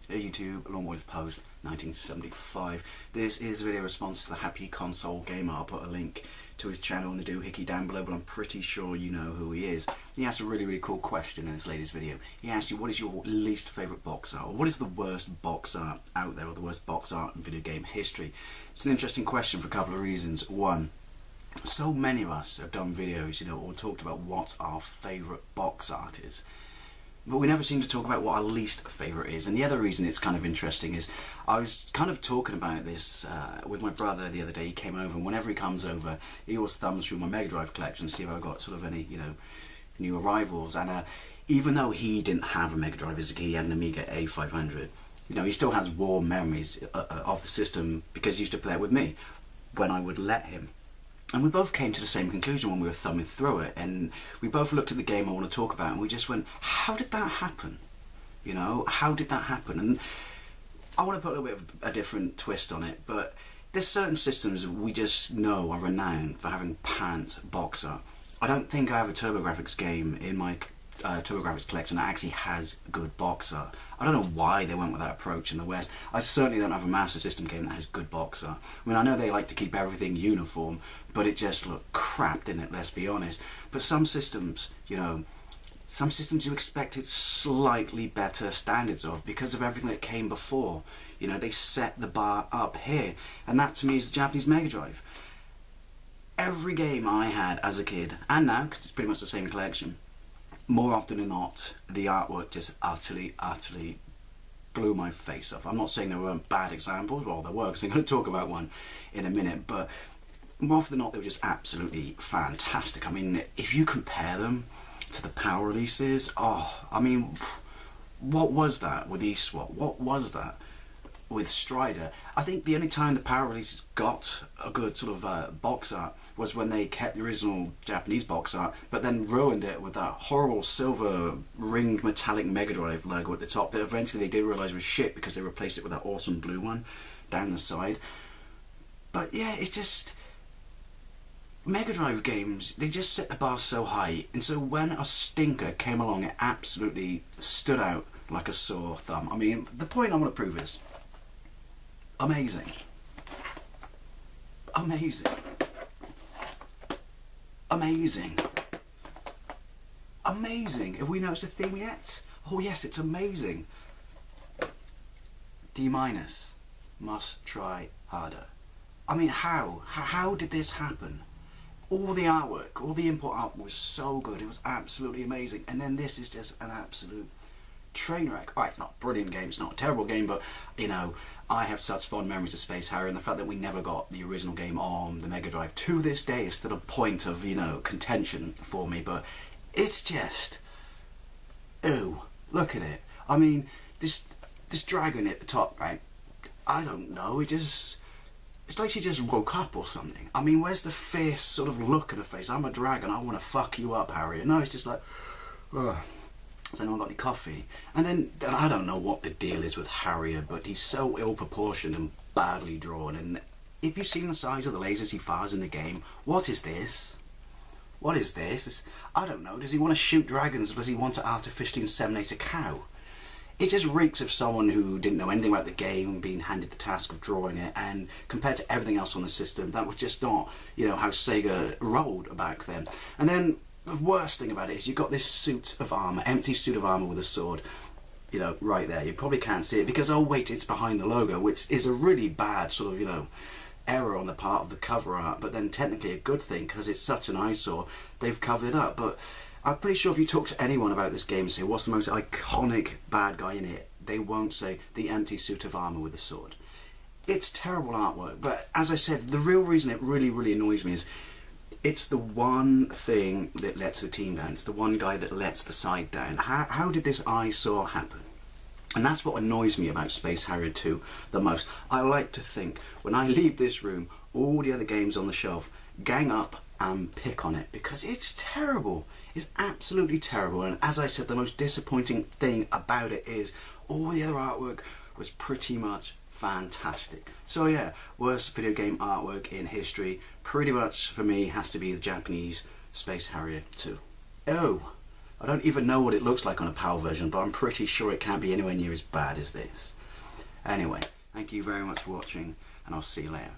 YouTube, Lawnboys Post 1975. This is a video response to the Happy Console Gamer. I'll put a link to his channel in the doohickey down below, but I'm pretty sure you know who he is. He asked a really cool question in this latest video. He asked you, what is your least favourite box art? Or what is the worst box art out there, or the worst box art in video game history? It's an interesting question for a couple of reasons. One, so many of us have done videos, or talked about what our favourite box art is, but we never seem to talk about what our least favourite is. And the other reason it's kind of interesting is I was kind of talking about this with my brother the other day. He came over, and whenever he comes over, he always thumbs through my Megadrive collection to see if I've got sort of any, new arrivals. And even though he didn't have a Megadrive as a kid, he had an Amiga A500, he still has warm memories of the system because he used to play it with me when I would let him. And we both came to the same conclusion when we were thumbing through it, and we both looked at the game I want to talk about, and we just went, how did that happen? How did that happen? And I want to put a little bit of a different twist on it, but there's certain systems we just know are renowned for having pants box art. I don't think I have a TurboGrafx game in my TurboGrafx collection that actually has good box art. I don't know why they went with that approach in the West. I certainly don't have a Master System game that has good box art. I mean, I know they like to keep everything uniform, but it just looked crap, didn't it? Let's be honest. But some systems, some systems you expected slightly better standards of because of everything that came before. They set the bar up here, and that to me is the Japanese Megadrive. Every game I had as a kid, and now, because it's pretty much the same collection, more often than not, the artwork just utterly blew my face off. I'm not saying there weren't bad examples, well there were, because I'm going to talk about one in a minute, but more often than not they were just absolutely fantastic. I mean, if you compare them to the power releases, what was that with eSWAT? What was that with Strider? I think the only time the power releases got a good sort of box art was when they kept the original Japanese box art, but then ruined it with that horrible silver ringed metallic Megadrive logo at the top that eventually they did realise was shit because they replaced it with that awesome blue one down the side. But yeah, it's just Megadrive games, they just set the bar so high, and so when a stinker came along, it absolutely stood out like a sore thumb. I mean, the point I want to prove is amazing. Amazing. Amazing. Amazing. Have we noticed a theme yet? Oh yes, it's amazing. D-. Must try harder. I mean, how? How did this happen? All the artwork, all the import art was so good. It was absolutely amazing. And then this is just an absolute train wreck. Alright, it's not a brilliant game, it's not a terrible game, but I have such fond memories of Space Harrier, and the fact that we never got the original game on the Mega Drive to this day is still a point of contention for me. But it's just, ooh, look at it. I mean, this dragon at the top, right? I don't know, it's like she just woke up or something. I mean, where's the fierce sort of look in her face? I'm a dragon, I want to fuck you up, Harrier. No, it's just like, ugh. Has anyone got any coffee? And then I don't know what the deal is with Harrier, but he's so ill-proportioned and badly drawn. And if you've seen the size of the lasers he fires in the game, what is this? What is this? I don't know. Does he want to shoot dragons, or does he want to artificially inseminate a cow? It just reeks of someone who didn't know anything about the game being handed the task of drawing it, and compared to everything else on the system, that was just not, how Sega rolled back then. And then the worst thing about it is you've got this suit of armour, empty suit of armour with a sword, right there. You probably can't see it because, oh wait, it's behind the logo, which is a really bad sort of, error on the part of the cover art, but then technically a good thing because it's such an eyesore, they've covered it up. But I'm pretty sure if you talk to anyone about this game and say, what's the most iconic bad guy in it, they won't say the empty suit of armour with a sword. It's terrible artwork, but as I said, the real reason it really annoys me is it's the one thing that lets the team down. It's the one guy that lets the side down. How did this eyesore happen? And that's what annoys me about Space Harrier 2 the most. I like to think, when I leave this room, all the other games on the shelf gang up and pick on it, because it's terrible. It's absolutely terrible. And as I said, the most disappointing thing about it is all the other artwork was pretty much fantastic. So yeah, worst video game artwork in history, pretty much for me has to be the Japanese Space Harrier 2. I don't even know what it looks like on a PAL version, but I'm pretty sure it can't be anywhere near as bad as this. Anyway, thank you very much for watching, and I'll see you later.